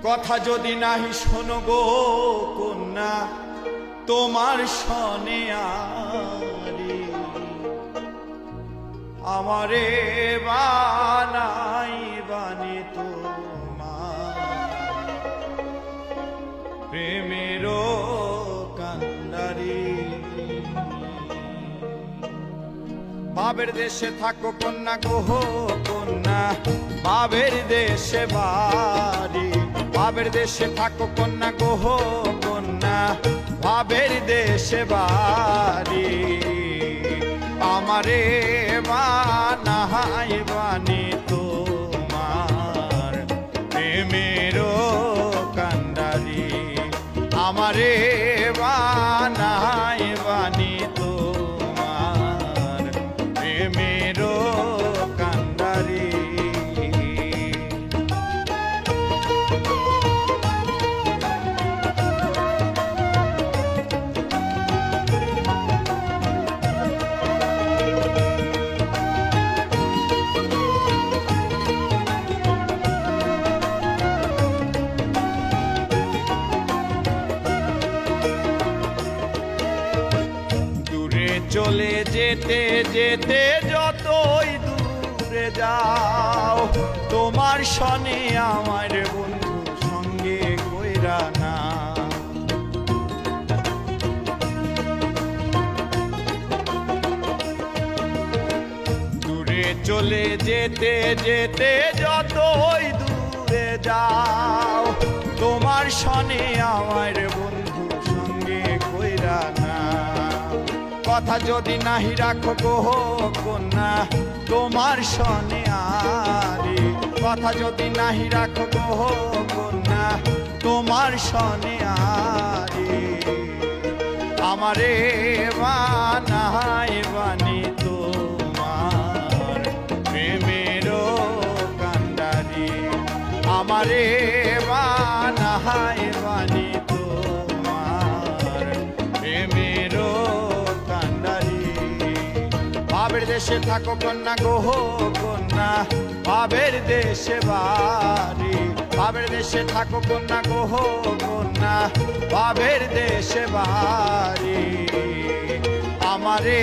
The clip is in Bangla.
কথা যদি নাহি শোনো গো কন্যা তোমার সনে আরে আমারে বানাই বানি তোমার প্রেমের কান্ডারি বাবের দেশে থাকো কন্যা গো কন্যা বাবের দেশে বাড়ি বাবের দেশে থাকো কন্যা গো কন্যা বাবের দেশে বাড়ি আমারে বানাই বানি তোমার প্রেমের কান্ডারি আমারে বানাই বানি তোমার প্রেমের কান্ডারি চলে যেতে যেতে যতই দূরে যাও তোমার সনে আমার বন্ধু সঙ্গে কইরা না দূরে চলে যেতে যেতে যতই দূরে যাও তোমার সনে আমার বন্ধু সঙ্গে কইরা না কথা যদি নাহি রাখো গো কন্যা তোমার সনে আরে কথা যদি নাহি রাখো গো কন্যা তোমার সনে আরে আমারে বানাই বানি তোমার প্রেমের কান্ডারি আমারে বানাই বানি তোমার প্রেমের বাবের দেশে থাকো কন্যা গো কন্যা বাবের দেশে বাড়ি বাবের দেশে থাকো কন্যা গো কন্যা বাবের দেশে বাড়ি আমারে